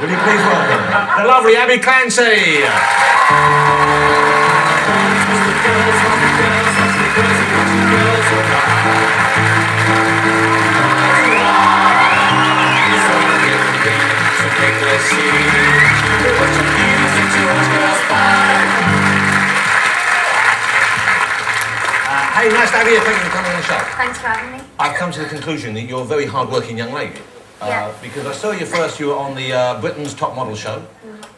Will you please welcome the lovely Abby Clancy? Hey, nice to have you. Thank you for coming on the show. Thanks for having me. I've come to the conclusion that you're a very hard-working young lady. Yeah. Because I saw you first, you were on the Britain's Top Model show.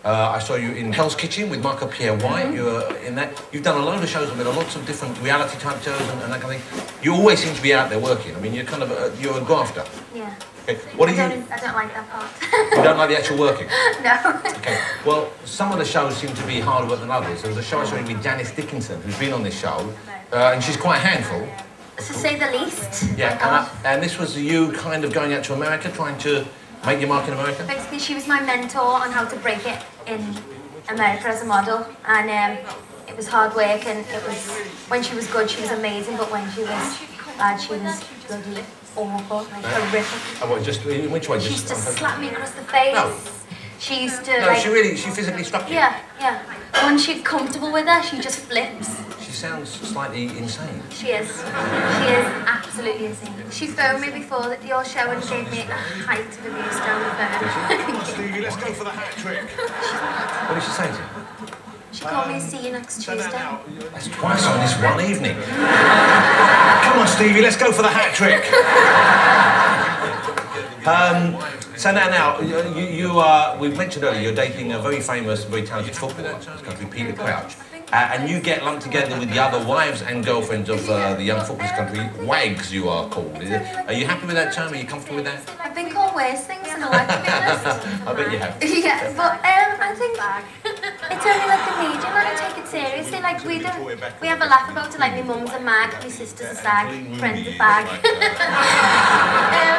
I saw you in Hell's Kitchen with Michael Pierre White. You were in that. You've done a load of shows, I mean, lots of different reality-type shows and that kind of thing. You always seem to be out there working. I mean, you're kind of you're a grafter. Yeah. Okay. What do you? I don't like that part. You don't like the actual working? No. Okay. Well, some of the shows seem to be harder work than others. There was a show I saw you with Janice Dickinson, who's been on this show, and she's quite a handful. To say the least. Yeah, and this was you kind of going out to America, trying to make your mark in America? Basically, she was my mentor on how to break it in America as a model, and it was hard work, and it was, when she was good, she was amazing, but when she was bad, she was bloody awful, like horrific. Oh, what, just, in which way? She used to slap me across the face. No. She used to, no, like... she physically struck you? Yeah, yeah. When she's comfortable with her, she just flips. She sounds slightly insane. She is. She is absolutely insane. She phoned me before your show and gave me a height of abuse down the phone. Stevie, let's go for the hat trick. What did she say to you? She called me, see you next Tuesday. That's twice on this one evening. Come on, Stevie, let's go for the hat trick. So now, we've mentioned earlier, you're dating a very famous, very talented footballer in this country, Peter Crouch. And you get lumped together with the other wives and girlfriends of the young footballers country, wags you are called. Are you happy with that term? Are you comfortable with that? I've been called worse things in my life, to be honest. I bet you have. Yeah, but I think it's only like the media, like take it seriously. Like we have a laugh about it, like my mum's a mag, my sister's a sag, friend's a bag.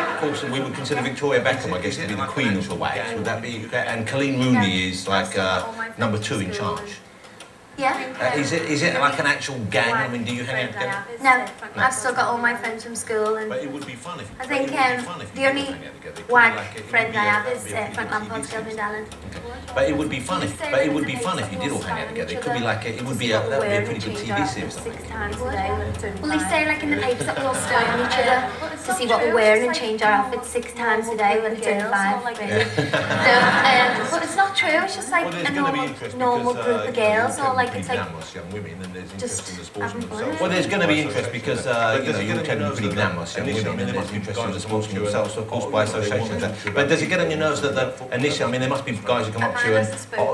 Of course, we would consider Victoria Beckham, I guess, to be the queen of the wags. Would that be? And Colleen Rooney is like #2 in charge. Yeah. Is it like an actual gang? I mean, do you hang out together? No, I've still got all my friends from school, and But it would be fun if. I think the only wag friend I have is Frank Lampard's girlfriend Alan. But it would be fun if. But it would be fun if you did all hang out together. It could be like it would be that would be a pretty good TV series. Well, they say like in the papers that we all stare on each other to see what we're wearing and change our outfits 6 times a day when it's only 5. Really. So, but it's not true. It's just like a normal group of girls, or like it's like young women, and there's just interest in the sportsmen having fun. themselves. Well, there's going to be interest because you know you tend to be pretty glamorous young women, and there's interest in the sportsmen themselves, so of course by association. But does it get on your nerves that initially, I mean, there must be guys who come up to you and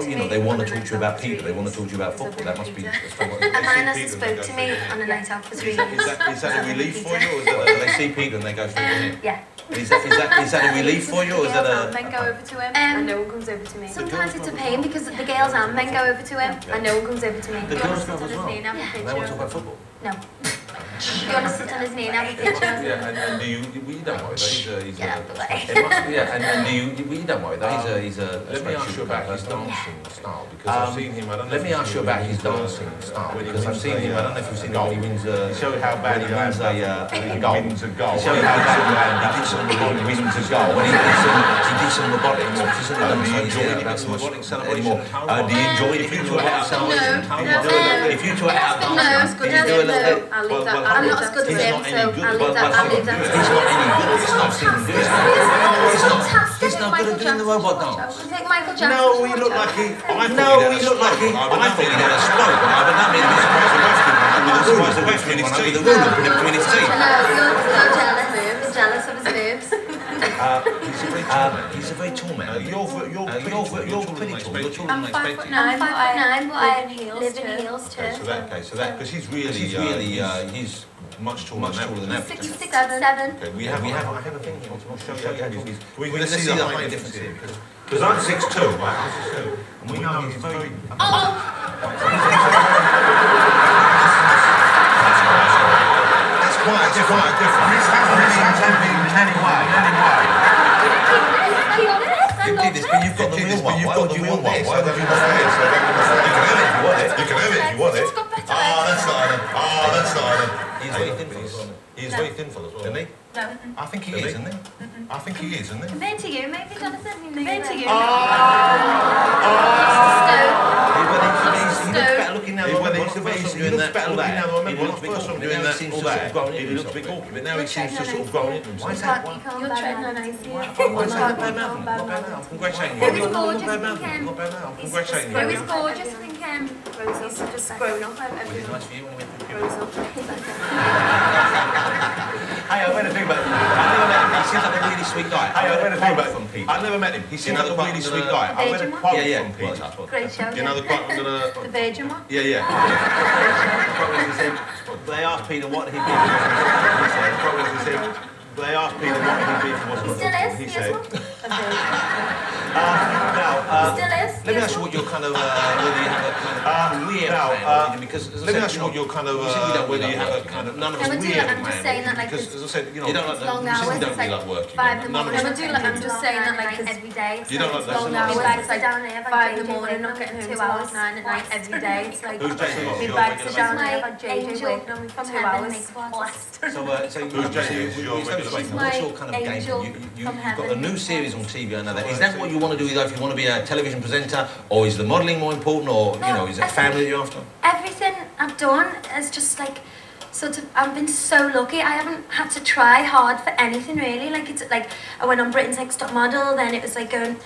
you know, they want to talk to you about Peter, they want to talk to you about football. That must be. Amanda spoke to me on a night out for 3 years. Is that a relief for you, or is Do they see Peter and they go straight to him? Yeah. Is that a relief for you, or is that a? Men go over to him, and no one comes over to me. Sometimes it's a pain because the girls and men go over to him, and no one comes over to me. The girls go as well. They have a They want to talk picture. about football. No. You want to sit on his knee and have a picture? Yeah, and do you? Well, you don't worry though. He's Get out of the way. It must be, yeah, and do you? Well, you don't worry though. He's a. Let me ask you about his dancing style, because I've seen him. I don't know. Let me ask you about his dancing style, because I've seen him. I don't know if you've seen him when he wins a. Show how bad when he wins wins a goal. Wins a goal. Show you how bad he did some robotics. Wins a goal. When he did some robotics, which isn't Do you enjoy enjoy about the so much robotic celebration? anymore. Do you enjoy it if you two are out celebration? If you two are out No, dancing, can you do a little bit? I'll leave that. I'm not as good as him, so I'll leave that. I'll leave that. He's not any good. It's not seen him do it. He's not good at doing the robot dance. I think Michael Jackson. No, he looked like he. No, he looked like he. I thought he had a stroke. But that means he's surprised the ref in his team. With a ruler put him between his teeth. No, you're jealous. You're jealous of his moves. He's a very tall man. You're pretty tall. You're pretty tall. You're taller than I I'm expected. 5'9", but I live in heels too. So that because he's really he's much taller than that. 6'7". Okay, I have a thing here. I want to show you. We Let's see the height difference here. Because I'm 6'2", right? And we know he's very. That's quite different. This hasn't been in any way. You did this, but you've got the real one. Why would you want this? Why would you want this? You can have it if you want it. It's got better. That's not enough. That's not enough. He's very thin for this. He's very thin for this, isn't he? No. I think he is, isn't he? I think he is, isn't he? Compared to you, maybe, Jonathan? Compared to you. He looks better looking now. He looks better looking now. I remember when I first saw him doing that, all that. He looked a bit awkward, but now he seems to sort of grown into himself. Why is that? You're treading on ice here. Why is that? Not bad mouth. Not bad mouth. Congratulating you. It was gorgeous. Not bad mouth. Not bad mouth. Congratulating you. It was gorgeous. I think He's just grown up. It's nice for you when you met him. Grows up. Hey, I read a thing about him. I never met him. He seems like a really sweet guy. Hey, I read a thing about from him. Pete. I never met him. He seemed like a really sweet guy. I read a Virgin quote Yeah, yeah. from Pete. great show. You know the quote I'm gonna... The Virgin one? Yeah, yeah. They asked Peter what he'd be. They asked Peter what he'd be if he wasn't. He still is. He Yes, said... one. Now, Still is. Let me ask you what you're kind of, whether you have a kind of weird plan, because as I let me said, ask you what you're kind of, you said you don't whether really you like have a working. kind of... None of us I'm weird just saying that, like, Because, as I said, you know... You don't like long you said hours. you don't It's really like like working. 5 in the None of morning. us I do like- I'm just saying that, like, 'cause every day. It's You don't like that, long so hours. long It's It's like like down there. 5 in the morning, not getting home 2 till hours, 9 at night every day. It's like Who's Jason Ross? my Your bags regular are down basis? there. I've JJ Angel waiting on me for from 2 heaven hours. makes one. So Who's Jason? Who's your regular She's basis? my what's your kind of game? angel You've from got heaven. a new series on TV, I know that. Is that what you want to do? Either if you want to be a television presenter, or is the modelling more important, or, you know, is it family that you're after? Everything I've done is just like sort of, I've been so lucky. I haven't had to try hard for anything really. Like, it's like I went on Britain's Next Top Model, then it was like going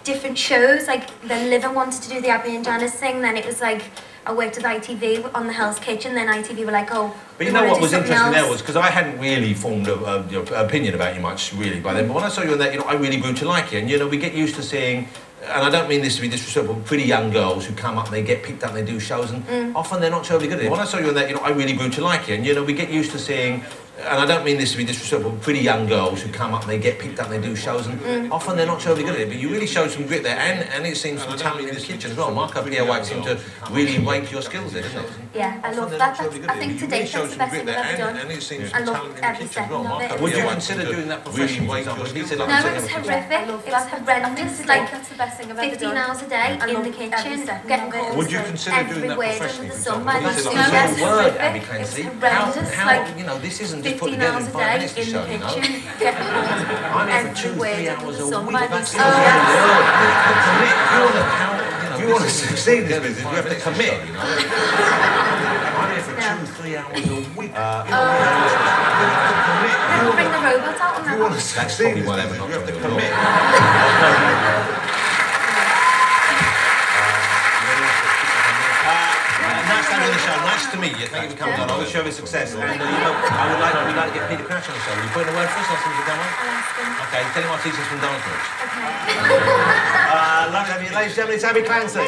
different shows. Like then Living wanted to do the Abby and Janice thing, then it was like I worked with ITV on the Hell's Kitchen, then ITV were like, oh, But you know what was interesting there was, because I hadn't really formed an opinion about you much really by then, but when I saw you in that, you know, I really grew to like you. And you know, we get used to seeing, and I don't mean this to be disrespectful, pretty young girls who come up, they get picked up, they do shows, and often they're not terribly good at it. When I saw you in that, you know, I really grew to like you. And you know, we get used to seeing, and I don't mean this to be disrespectful, pretty young girls who come up, they get picked up, they do shows, and often they're not terribly good at it. But you really showed some grit there, and it seems some talent in the kitchen as well. Mark up here, White seemed to really rate your skills there, didn't it? Yeah, I love that. I think to date that's the best thing I've ever done. And it seems I some love talent in the every kitchen as well. second of Mark it. up Would here, you White consider seemed to doing that really professionally, for rate example? your He said, skills. No, like, it was horrific. It was horrendous. Like That's the best thing I've ever 15 done. hours a day I in love the every kitchen, second getting of it. calls Would you consider doing every that word professionally, under the for sun. example? My Is it gosh, like- yes, It's a word, horrific. Abby It was Clancy. horrendous. How, Like you know, this isn't just put 15 together hours in a 5 day minutes to in the show, you know? kitchen, getting calls I'm here for every 2-3 word hours under a the sun. week. My That's gosh, the yes. If you want to succeed in this business, you have to commit. I'm here for 2-3 hours a week. Never bring the robot out on If you that want one. to succeed in this probably why business, they're you have to not commit. Nice to have you on the show. Nice to meet you. Thank you for coming on. I wish you every success. And you know, we'd like to get Peter Crouch on the show. Will you put in a word for us? Ask him to come on. Okay, tell him our teachers from Dance Moves. Okay. Love to have you, ladies and gentlemen, it's Abby Clancy.